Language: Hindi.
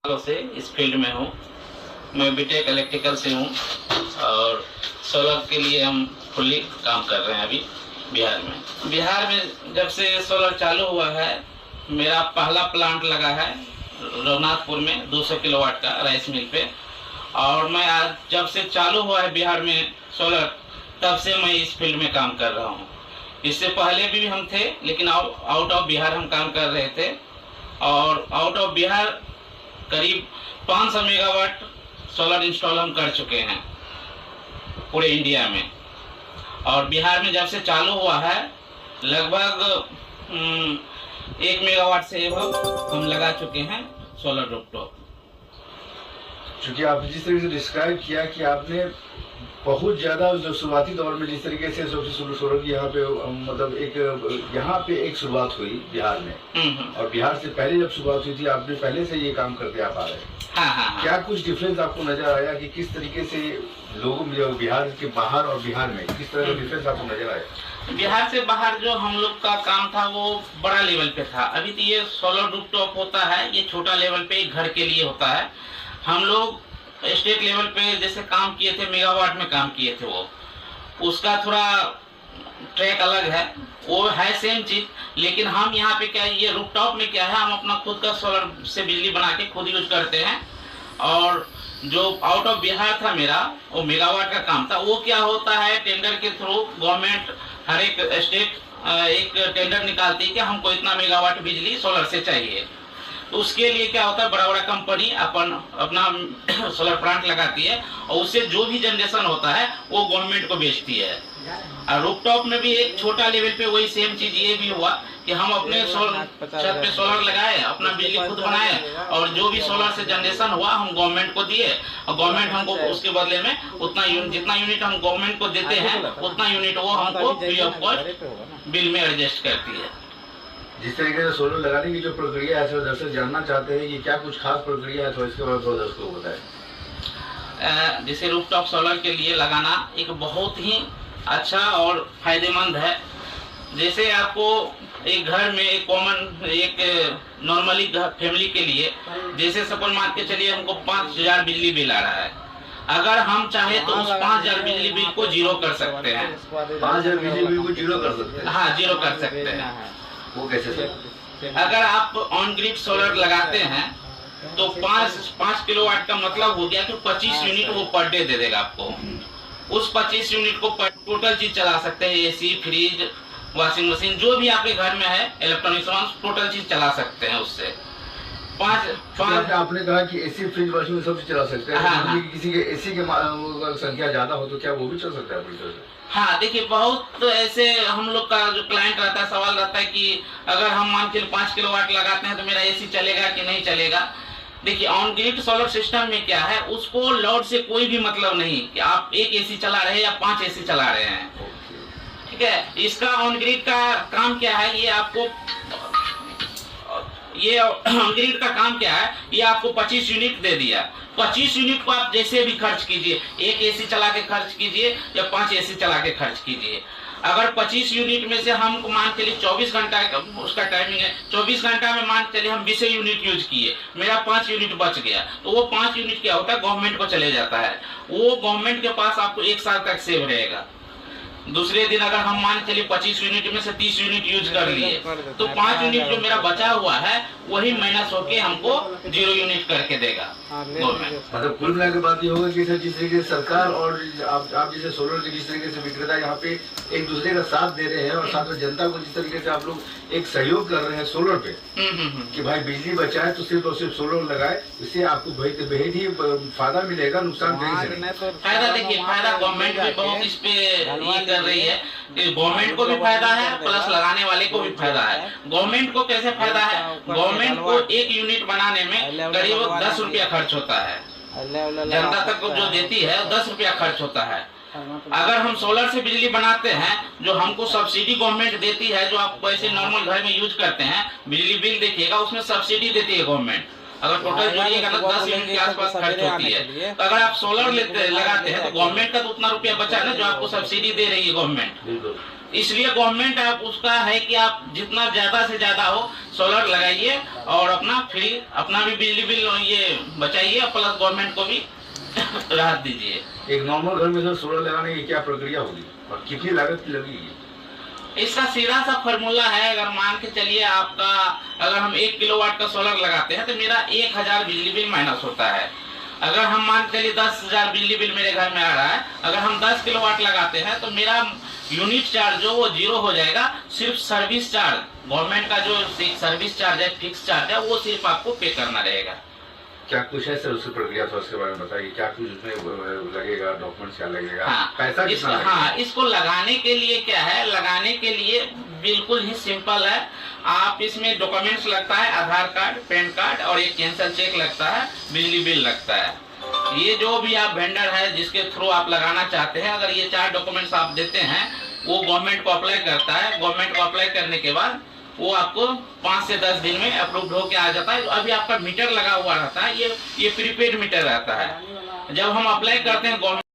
सालों से इस फील्ड में हूँ। मैं बीटेक इलेक्ट्रिकल से हूँ और सोलर के लिए हम फुल्ली काम कर रहे हैं अभी बिहार में। बिहार में जब से सोलर चालू हुआ है, मेरा पहला प्लांट लगा है रघुनाथपुर में 200 किलोवाट का राइस मिल पे। और मैं आज जब से चालू हुआ है बिहार में सोलर, तब से मैं इस फील्ड में काम कर रहा हूँ। इससे पहले भी हम थे, लेकिन आउट ऑफ बिहार हम काम कर रहे थे। और आउट ऑफ बिहार करीब 500 मेगावाट सोलर इंस्टॉल हम कर चुके हैं पूरे इंडिया में। और बिहार में जब से चालू हुआ है, लगभग 1 मेगावाट से हम लगा चुके हैं सोलर रूफटॉप। क्योंकि आपने जिस तरीके से डिस्क्राइब किया कि आपने बहुत ज्यादा जो शुरुआती दौर में जिस तरीके से सोलर की यहाँ पे मतलब यहाँ पे एक शुरुआत हुई बिहार में, और बिहार से पहले जब शुरुआत हुई थी आपने पहले से ये काम करते आ पा रहे हैं। हाँ। क्या कुछ डिफरेंस आपको नजर आया कि किस तरीके से लोगों बिहार के बाहर और बिहार में किस तरह का डिफरेंस आपको नजर आया? बिहार से बाहर जो हम लोग का काम था वो बड़ा लेवल पे था। अभी तो ये सोलर रूफटॉप होता है, ये छोटा लेवल पे घर के लिए होता है। हम लोग स्टेट लेवल पे जैसे काम किए थे, मेगावाट में काम किए थे, वो उसका थोड़ा ट्रैक अलग है। वो है सेम चीज, लेकिन हम यहाँ पे क्या है, ये रूफटॉप में क्या है, हम अपना खुद का सोलर से बिजली बना के खुद यूज करते हैं। और जो आउट ऑफ बिहार था मेरा, वो मेगावाट का काम था। वो क्या होता है, टेंडर के थ्रू गवर्नमेंट हर एक स्टेट एक टेंडर निकालती है कि हमको इतना मेगावाट बिजली सोलर से चाहिए। तो उसके लिए क्या होता है, बड़ा बड़ा कंपनी अपना सोलर प्लांट लगाती है और उससे जो भी जनरेशन होता है वो गवर्नमेंट को बेचती है। और रूफटॉप में भी एक छोटा लेवल पे वही सेम चीज ये भी हुआ कि हम अपने छत पे सोलर लगाए, अपना बिजली खुद बनाए, और जो भी सोलर से जनरेशन हुआ हम गवर्नमेंट को दिए, और गवर्नमेंट हमको उसके बदले में उतना जितना यूनिट हम गवर्नमेंट को देते हैं उतना यूनिट वो हमको फ्री ऑफ कॉस्ट बिल में एडजस्ट करती है। जिस तरीके से सोलर लगाने की जो प्रक्रिया है, दर्शक जानना चाहते हैं कि क्या कुछ खास प्रक्रिया है, तो इसके बाद थोड़ा दर्शकों को बताएं। जैसे रूफटॉप सोलर के लिए लगाना एक बहुत ही अच्छा और फायदेमंद है। जैसे आपको एक घर में एक कॉमन एक नॉर्मली फैमिली के लिए, जैसे सपोज मान के चलिए हमको 5000 बिजली बिल आ रहा है, अगर हम चाहे तो उस 5000 बिजली बिल को जीरो कर सकते हैं। 5000 बिजली बिल को जीरो कर सकते हैं? हाँ, जीरो कर सकते हैं। वो कैसे सर? अगर आप ऑन ग्रिड सोलर लगाते हैं तो 5 किलोवाट का मतलब हो गया कि 25 यूनिट वो पर डे दे देगा आपको। उस 25 यूनिट को टोटल चीज चला सकते हैं, एसी, फ्रिज, वॉशिंग मशीन, जो भी आपके घर में है इलेक्ट्रॉनिक सामान, टोटल चीज चला सकते हैं उससे। आपने कहा कि एसी, फ्रिज, वॉशिंग सब चला सकते हैं। हाँ। किसी के एसी के संख्या ज्यादा हो तो क्या वो भी चल सकता है पूरी तरह से? हाँ, देखिए बहुत ऐसे हम लोग का जो क्लाइंट रहता है, सवाल रहता है कि अगर हम मान के 5 किलोवाट लगाते हैं तो मेरा एसी चलेगा कि नहीं चलेगा। देखिए ऑन ग्रिड सोलर सिस्टम में क्या है, उसको लोड से कोई भी मतलब नहीं कि आप एक एसी चला रहे हैं या 5 एसी चला रहे हैं। ठीक है, इसका ऑन ग्रिड का काम क्या है, ये आपको ये ऑन ग्रिड का काम क्या है, ये आपको 25 यूनिट दे दिया। 25 यूनिट को आप जैसे भी खर्च कीजिए, एक एसी चला के खर्च कीजिए या 5 एसी चला के खर्च कीजिए। अगर 25 यूनिट में से हम मान चलिए 24 घंटा उसका टाइमिंग है, 24 घंटा में मान चलिए हम 20 यूनिट यूज किए, मेरा 5 यूनिट बच गया, तो वो 5 यूनिट क्या होता है, गवर्नमेंट को चले जाता है। वो गवर्नमेंट के पास आपको 1 साल तक सेव रहेगा। दूसरे दिन अगर हम मान चलिए 25 यूनिट में से 30 यूनिट यूज कर लिए, तो 5 यूनिट जो मेरा बचा हुआ है वही माइनस होके हमको 0 यूनिट करके देगा गवर्नमेंट। मतलब कुल मिला के बात ये होगा कि जिस तरीके से सरकार और आप जैसे सोलर के जिस तरीके से विक्रेता यहाँ पे एक दूसरे का साथ दे रहे हैं, और साथ में जनता को जिस तरीके से आप लोग एक सहयोग कर रहे हैं सोलर पे, कि भाई बिजली बचाए तो सिर्फ और सिर्फ सोलर लगाए, इससे आपको बेहद ही फायदा मिलेगा, नुकसान कहीं से नहीं। फायदा देखिए, फायदा गवर्नमेंट भी बहुत इस पे ये कर रही है कि गवर्नमेंट को भी फायदा है प्लस लगाने वाले को भी फायदा है। गवर्नमेंट को कैसे फायदा है, गवर्नमेंट को एक यूनिट बनाने में करीब 10 रुपया खर्च होता है, जनता तक को जो देती है 10 रुपया खर्च होता है। अगर हम सोलर से बिजली बनाते हैं, जो हमको सब्सिडी गवर्नमेंट देती है, जो आप वैसे नॉर्मल घर में यूज करते हैं, बिजली बिल देखिएगा उसमें सब्सिडी देती है गवर्नमेंट। अगर टोटल जोड़िएगा तो 10 यूनिट के आसपास खर्च होती है। तो अगर आप सोलर लगाते हैं तो गवर्नमेंट का तो उतना रुपया बचा ना जो आपको सब्सिडी दे रही है गवर्नमेंट। इसलिए गवर्नमेंट आप उसका है कि आप जितना ज्यादा से ज्यादा हो सोलर लगाइए और अपना फ्री अपना भी बिजली बिल ये बचाइए, प्लस गवर्नमेंट को भी राहत दीजिए। एक नॉर्मल घर में सर सोलर लगाने की क्या प्रक्रिया होगी और कितनी लागत की लगेगी? इसका सीधा सा फॉर्मूला है, अगर मान के चलिए आपका अगर हम 1 किलोवाट का सोलर लगाते हैं तो मेरा 1000 बिजली बिल माइनस होता है। अगर हम मान के चलिए 10,000 बिजली बिल मेरे घर में आ रहा है, अगर हम 10 किलोवाट लगाते हैं तो मेरा यूनिट चार्ज जो वो 0 हो जाएगा। सिर्फ सर्विस चार्ज गवर्नमेंट का जो सर्विस चार्ज है, फिक्स चार्ज है, वो सिर्फ आपको पे करना रहेगा। क्या कुछ है सर उसकी प्रक्रिया, तो उसके बारे में बताइए, क्या कुछ उसमें लगेगा, डॉक्यूमेंट्स क्या लगेगा? हाँ, पैसा कितना लगेगा? हाँ, इसको लगाने के लिए क्या है, लगाने के लिए बिल्कुल ही सिंपल है। आप इसमें डॉक्यूमेंट्स लगता है, आधार कार्ड, पैन कार्ड और एक कैंसल चेक लगता है, बिजली बिल लगता है। ये जो भी आप वेंडर है जिसके थ्रू आप लगाना चाहते हैं, अगर ये 4 डॉक्यूमेंट्स आप देते हैं, वो गवर्नमेंट को अप्लाई करता है। गवर्नमेंट को अप्लाई करने के बाद वो आपको 5 से 10 दिन में अप्रूव होके आ जाता है। अभी आपका मीटर लगा हुआ रहता है, ये प्रीपेड मीटर रहता है। जब हम अप्लाई करते हैं गवर्नमेंट